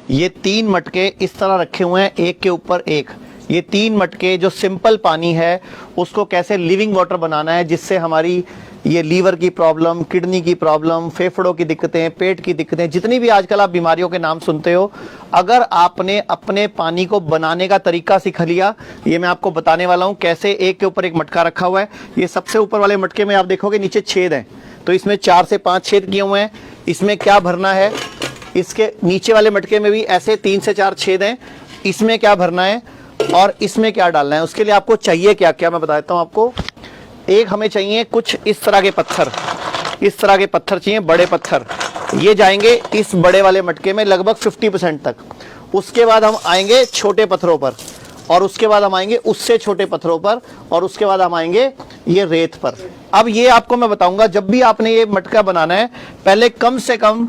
ये 3 मटके इस तरह रखे हुए हैं एक के ऊपर एक। ये 3 मटके जो सिंपल पानी है उसको कैसे लिविंग वाटर बनाना है, जिससे हमारी ये लीवर की प्रॉब्लम, किडनी की प्रॉब्लम, फेफड़ों की दिक्कतें, पेट की दिक्कतें, जितनी भी आजकल आप बीमारियों के नाम सुनते हो, अगर आपने अपने पानी को बनाने का तरीका सीख लिया, ये मैं आपको बताने वाला हूँ कैसे। एक के ऊपर एक मटका रखा हुआ है। ये सबसे ऊपर वाले मटके में आप देखोगे नीचे छेद हैं, तो इसमें 4 से 5 छेद किए हुए हैं। इसमें क्या भरना है, इसके नीचे वाले मटके में भी ऐसे 3 से 4 छेद हैं। इसमें क्या भरना है और इसमें क्या डालना है, उसके लिए आपको चाहिए क्या क्या मैं बता देता हूँ आपको। एक हमें चाहिए कुछ इस तरह के पत्थर, इस तरह के पत्थर चाहिए, बड़े पत्थर। ये जाएंगे इस बड़े वाले मटके में लगभग 50% तक। उसके बाद हम आएंगे छोटे पत्थरों पर, और उसके बाद हम आएंगे उससे छोटे पत्थरों पर, और उसके बाद हम आएंगे ये रेत पर। अब ये आपको मैं बताऊंगा, जब भी आपने ये मटका बनाना है, पहले कम से कम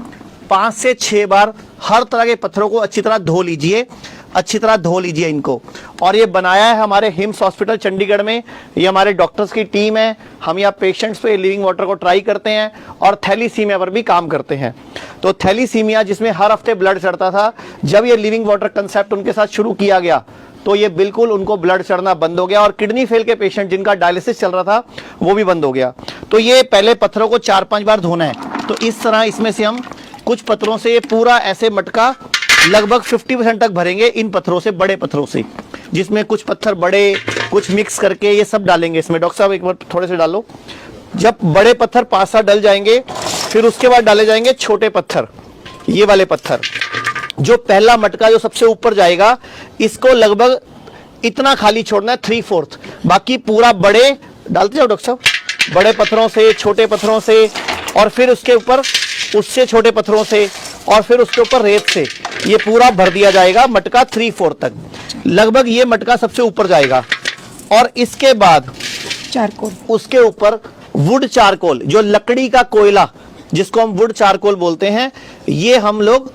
5 से 6 बार हर तरह के पत्थरों को अच्छी तरह धो लीजिए, अच्छी तरह धो लीजिए इनको। और ये बनाया है हमारे हिम्स हॉस्पिटल चंडीगढ़ में, ये हमारे डॉक्टर्स की टीम है। हम यहाँ पेशेंट्स पे लिविंग वाटर को ट्राई करते हैं और थैलीसीमिया पर भी काम करते हैं। तो थैलीसीमिया जिसमें हर हफ्ते ब्लड चढ़ता था, जब ये लिविंग वाटर कंसेप्ट उनके साथ शुरू किया गया तो ये बिल्कुल उनको ब्लड चढ़ना बंद हो गया, और किडनी फेल के पेशेंट जिनका डायलिसिस चल रहा था वो भी बंद हो गया। तो ये पहले पत्थरों को 4-5 बार धोना है। तो इस तरह इसमें से हम कुछ पत्थरों से ये पूरा ऐसे मटका लगभग 50% तक भरेंगे, इन पत्थरों से, बड़े पत्थरों से, जिसमें कुछ पत्थर बड़े, कुछ मिक्स करके ये सब डालेंगे इसमें। डॉक्टर साहब एक बार थोड़े से डालो। जब बड़े पत्थर 5-7 डल जाएंगे, फिर उसके बाद डाले जाएंगे छोटे पत्थर, ये वाले पत्थर। जो पहला मटका जो सबसे ऊपर जाएगा, इसको लगभग इतना खाली छोड़ना है, 3/4। बाकी पूरा बड़े डालते जाओ डॉक्टर साहब, बड़े पत्थरों से, छोटे पत्थरों से, और फिर उसके ऊपर उससे छोटे पत्थरों से, और फिर उसके ऊपर रेत से, ये पूरा भर दिया जाएगा मटका 3/4 तक। लगभग ये मटका सबसे ऊपर जाएगा। और इसके बाद चारकोल, उसके ऊपर वुड चारकोल, जो लकड़ी का कोयला जिसको हम वुड चारकोल बोलते हैं, ये हम लोग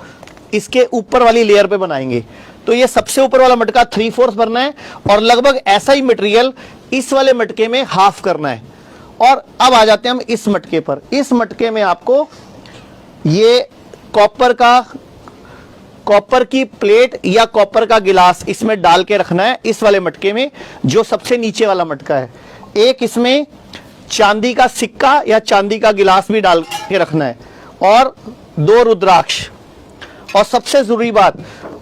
इसके ऊपर वाली लेयर पे बनाएंगे। तो ये सबसे ऊपर वाला मटका 3/4 भरना है, और लगभग ऐसा ही मटेरियल इस वाले मटके में हाफ करना है। और अब आ जाते हैं हम इस मटके पर। इस मटके में आपको ये कॉपर की प्लेट या कॉपर का गिलास इसमें डाल के रखना है, इस वाले मटके में, जो सबसे नीचे वाला मटका है। एक इसमें चांदी का सिक्का या चांदी का गिलास भी डाल के रखना है, और 2 रुद्राक्ष। और सबसे जरूरी बात,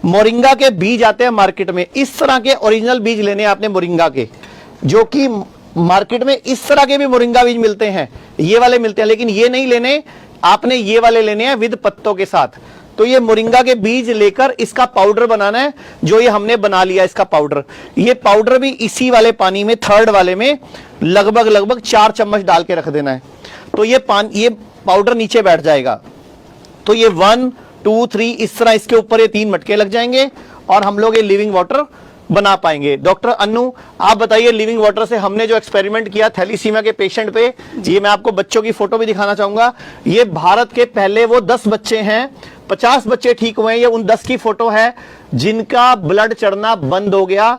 मोरिंगा के बीज आते हैं मार्केट में, इस तरह के ओरिजिनल बीज लेने आपने मोरिंगा के, जो कि मार्केट में इस तरह के भी मोरिंगा बीज मिलते हैं, ये वाले मिलते हैं, लेकिन ये नहीं लेने, आपने ये वाले लेने हैं विद पत्तों के साथ। तो ये मोरिंगा के बीज लेकर इसका पाउडर बनाना है, जो ये हमने बना लिया इसका पाउडर। ये पाउडर भी इसी वाले पानी में, 3rd वाले में, लगभग 4 चम्मच डाल के रख देना है। तो ये पाउडर नीचे बैठ जाएगा। तो ये 1, 2, 3 इस तरह इसके ऊपर ये 3 मटके लग जाएंगे, और हम लोग ये लिविंग वाटर बना पाएंगे। डॉक्टर अन्नू, आप बताइए, लिविंग वाटर से हमने जो एक्सपेरिमेंट किया थैलीसीमिया के पेशेंट पे, ये मैं आपको बच्चों की फोटो भी दिखाना चाहूंगा। ये भारत के पहले वो 10 बच्चे हैं, 50 बच्चे ठीक हुए हैं। ये उन 10 की फोटो है जिनका ब्लड चढ़ना बंद हो गया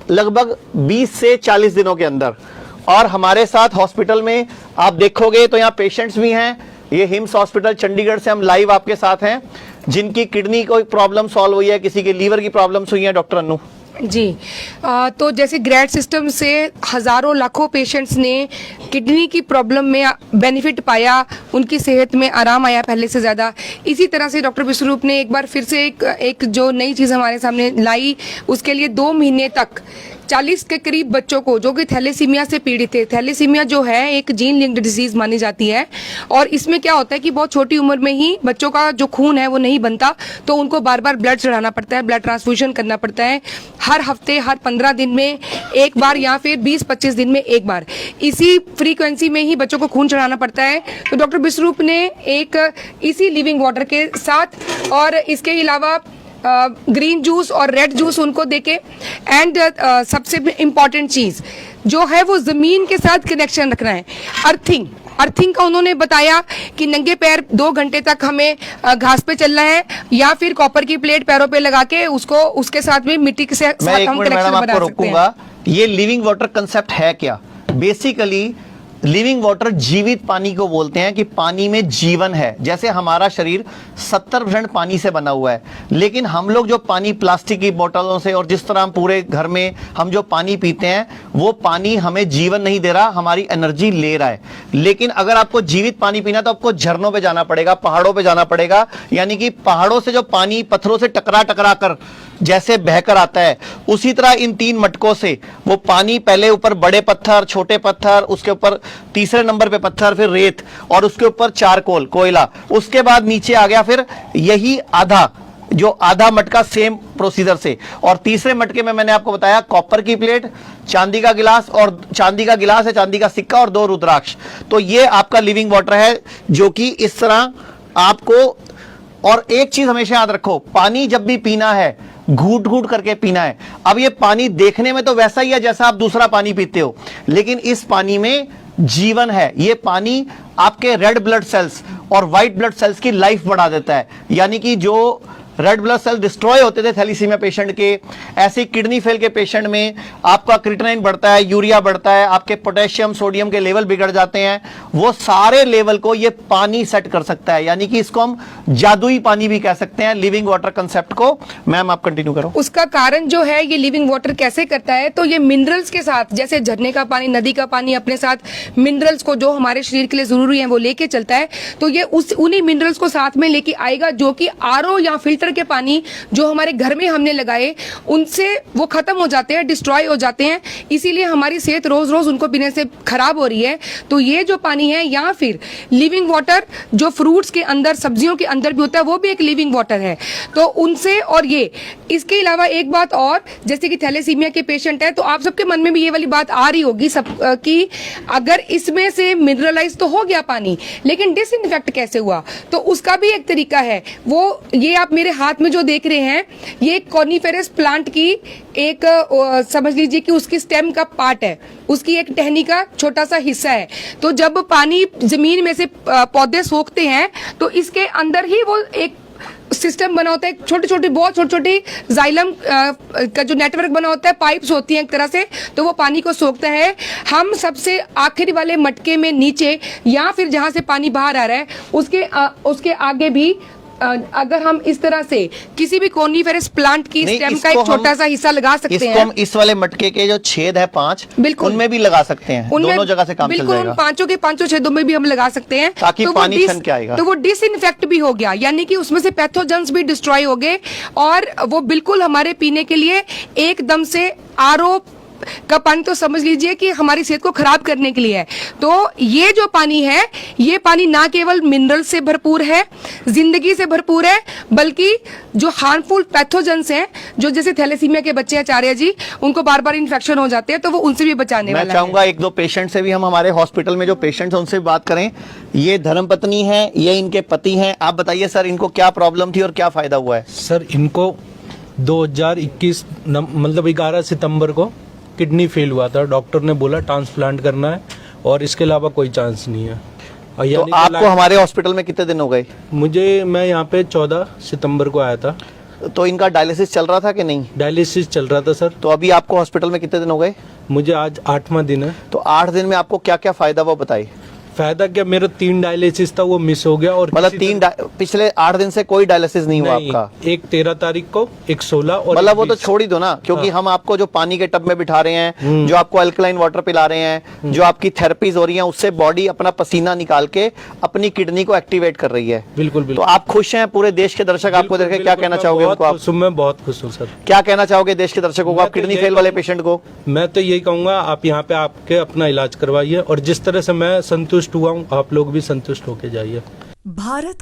लगभग 20 से 40 दिनों के अंदर। और हमारे साथ हॉस्पिटल में आप देखोगे तो यहाँ पेशेंट्स भी हैं। ये हिम्स हॉस्पिटल चंडीगढ़ से हम लाइव आपके साथ हैं, जिनकी किडनी को प्रॉब्लम सॉल्व हुई है, किसी के लीवर की प्रॉब्लम्स हुई है। डॉक्टर अन्नू जी, तो जैसे ग्रैड सिस्टम से हज़ारों लाखों पेशेंट्स ने किडनी की प्रॉब्लम में बेनिफिट पाया, उनकी सेहत में आराम आया पहले से ज़्यादा। इसी तरह से डॉक्टर विश्वरूप ने एक बार फिर से एक जो नई चीज़ हमारे सामने लाई, उसके लिए 2 महीने तक 40 के करीब बच्चों को जो कि थैलेसीमिया से पीड़ित थे। थैलेसीमिया जो है एक जीन लिंक्ड डिजीज मानी जाती है, और इसमें क्या होता है कि बहुत छोटी उम्र में ही बच्चों का जो खून है वो नहीं बनता, तो उनको बार बार ब्लड चढ़ाना पड़ता है, ब्लड ट्रांसफ्यूजन करना पड़ता है, हर हफ्ते, हर 15 दिन में एक बार, या फिर 20-25 दिन में एक बार, इसी फ्रीक्वेंसी में ही बच्चों को खून चढ़ाना पड़ता है। तो डॉक्टर विश्वरूप ने एक इसी लिविंग वाटर के साथ, और इसके अलावा ग्रीन जूस और रेड जूस उनको देके, एंड सबसे इम्पॉर्टेंट चीज़ जो है वो ज़मीन के साथ कनेक्शन रखना है। अर्थिंग का उन्होंने बताया कि नंगे पैर 2 घंटे तक हमें घास पे चलना है, या फिर कॉपर की प्लेट पैरों पे लगा के उसको, उसके साथ में मिट्टी के साथ हम कनेक्शन बना सकते हैं। ये लिविंग वाटर कंसेप्ट है क्या? बेसिकली लिविंग वाटर जीवित पानी को बोलते हैं कि पानी में जीवन है। जैसे हमारा शरीर 70% पानी से बना हुआ है, लेकिन हम लोग जो पानी प्लास्टिक की बोतलों से और जिस तरह हम पूरे घर में हम जो पानी पीते हैं, वो पानी हमें जीवन नहीं दे रहा, हमारी एनर्जी ले रहा है। लेकिन अगर आपको जीवित पानी पीना तो आपको झरनों पे जाना पड़ेगा, पहाड़ों पे जाना पड़ेगा, यानी कि पहाड़ों से जो पानी पत्थरों से टकरा टकरा कर जैसे बहकर आता है, उसी तरह इन 3 मटकों से वो पानी पहले ऊपर बड़े पत्थर, छोटे पत्थर, उसके ऊपर तीसरे नंबर पे पत्थर, फिर रेत, और उसके ऊपर चारकोल, कोयला, उसके बाद नीचे आ गया फिर यही आधा मटका सेम प्रोसीजर से। और तीसरे मटके में मैंने आपको बताया कॉपर की प्लेट, चांदी का गिलास, और चांदी का गिलास है, चांदी का सिक्का और 2 रुद्राक्ष। तो ये आपका लिविंग वाटर है, जो कि इस तरह आपको। और एक चीज हमेशा याद रखो, पानी जब भी पीना है घूट घूट करके पीना है। अब ये पानी देखने में तो वैसा ही है जैसा आप दूसरा पानी पीते हो, लेकिन इस पानी में जीवन है। ये पानी आपके रेड ब्लड सेल्स और व्हाइट ब्लड सेल्स की लाइफ बढ़ा देता है। यानी कि जो रेड ब्लड सेल डिस्ट्रॉय होते थे थैलीसीमिया पेशेंट के, ऐसे किडनी फेल के पेशेंट में आपका क्रिएटिनिन बढ़ता है, यूरिया बढ़ता है, आपके पोटेशियम सोडियम के लेवल बिगड़ जाते हैं, वो सारे लेवल को ये पानी सेट कर सकता है। यानी कि इसको हम जादुई पानी भी कह सकते हैं, लिविंग वाटर कंसेप्ट को। मैम आप कंटिन्यू करो। उसका कारण जो है ये लिविंग वाटर कैसे करता है, तो ये मिनरल्स के साथ, जैसे झरने का पानी, नदी का पानी अपने साथ मिनरल्स को जो हमारे शरीर के लिए जरूरी है वो लेके चलता है। तो ये उन्हीं मिनरल्स को साथ में लेके आएगा, जो कि आरओ या फिल्टर के पानी जो हमारे घर में हमने लगाए उनसे वो खत्म हो जाते हैं, डिस्ट्रॉय हो जाते हैं, इसीलिए हमारी सेहत रोज रोज उनको पीने से खराब हो रही है। तो ये जो पानी है, या फिर लिविंग वाटर जो फ्रूट्स के अंदर, सब्जियों के अंदर भी होता है, वो भी एक लिविंग वाटर है। तो उनसे, और ये इसके अलावा एक बात और, जैसे कि थैलेसीमिया के पेशेंट है, तो आप सबके मन में भी ये वाली बात आ रही होगी सब कि अगर इसमें से मिनरलाइज तो हो गया पानी, लेकिन डिसइंफेक्ट कैसे हुआ, तो उसका भी एक तरीका है। वो ये आप मेरे हाथ में जो देख रहे हैं, ये कॉनिफेरस प्लांट की एक समझ लीजिए कि उसकी स्टेम का पार्ट है, उसकी एक टहनी का छोटा सा हिस्सा है। तो जब पानी जमीन में से पौधे सोखते हैं, तो इसके अंदर ही वो एक सिस्टम बना होता है, छोटी छोटी, बहुत छोटी छोटी जाइलम का जो नेटवर्क बना होता है, पाइप्स होती हैं एक तरह से, तो वो पानी को सोखता है। हम सबसे आखिरी वाले मटके में नीचे, या फिर जहां से पानी बाहर आ रहा है उसके आगे भी अगर हम इस तरह से किसी भी कोनिफेरस प्लांट की स्टेम का एक छोटा सा हिस्सा लगा सकते हैं। हम इस वाले मटके के जो छेद है 5, बिल्कुल उनमें भी लगा सकते हैं, दोनों जगह से काम चल जाएगा। बिल्कुल, पांचों के पांचों छेदों में भी हम लगा सकते हैं, ताकि तो पानी छन के आएगा। तो वो डिसइंफेक्ट भी हो गया, यानी कि उसमें से पैथोजेंस भी डिस्ट्रॉय हो गए, और वो बिल्कुल हमारे पीने के लिए एकदम से आरओ का पानी तो समझ लीजिए कि हमारी सेहत को खराब करने के लिए है। तो ये जो पानी है, ये पानी ना केवल मिनरल से भरपूर है, जिंदगी से भरपूर है, बल्कि जो हार्मफुल पैथोजेंस हैं, जो जैसे थैलेसीमिया के बच्चे आचार्य जी, उनको बार बार इन्फेक्शन हो जाते हैं, तो वो उनसे भी बचाने वाला है। मैं चाहूंगा 1-2 पेशेंट से भी हम हमारे हॉस्पिटल में जो पेशेंट्स हैं उनसे बात करें। ये धर्मपत्नी है, ये इनके पति हैं। आप बताइए सर, इनको क्या प्रॉब्लम थी और क्या फायदा हुआ है? सर, इनको 2021 मतलब 11 सितंबर को किडनी फेल हुआ था। डॉक्टर ने बोला ट्रांसप्लांट करना है, और इसके अलावा कोई चांस नहीं है। तो आपको हमारे हॉस्पिटल में कितने दिन हो गए? मैं यहाँ पे 14 सितंबर को आया था। तो इनका डायलिसिस चल रहा था कि नहीं? डायलिसिस चल रहा था सर। तो अभी आपको हॉस्पिटल में कितने दिन हो गए? मुझे आज 8वां दिन है। तो 8 दिन में आपको क्या क्या फायदा वो बताइए। फायदा क्या, मेरा 3 डायलिसिस था वो मिस हो गया, और मतलब पिछले 8 दिन से कोई डायलिसिस नहीं हुआ आपका? एक 13 तारीख को, एक 16 और मतलब वो तो छोड़ ही दो ना, क्योंकि हम आपको जो पानी के टब में बिठा रहे हैं, जो आपको अल्कलाइन वाटर पिला रहे हैं, जो आपकी थेरेपीज हो रही हैं, उससे बॉडी अपना पसीना निकाल के अपनी किडनी को एक्टिवेट कर रही है। बिल्कुल बिल्कुल। तो आप खुश हैं? पूरे देश के दर्शक आपको देख के क्या कहना चाहोगे उनको आप? मैं बहुत खुश हूँ सर। क्या कहना चाहोगे देश के दर्शकों को, आप किडनी फेल वाले पेशेंट को? मैं तो यही कहूंगा, आप यहाँ पे आपके अपना इलाज करवाइए, और जिस तरह से मैं संतुष्ट हुआ हूँ, आप लोग भी संतुष्ट होके जाइए। भारत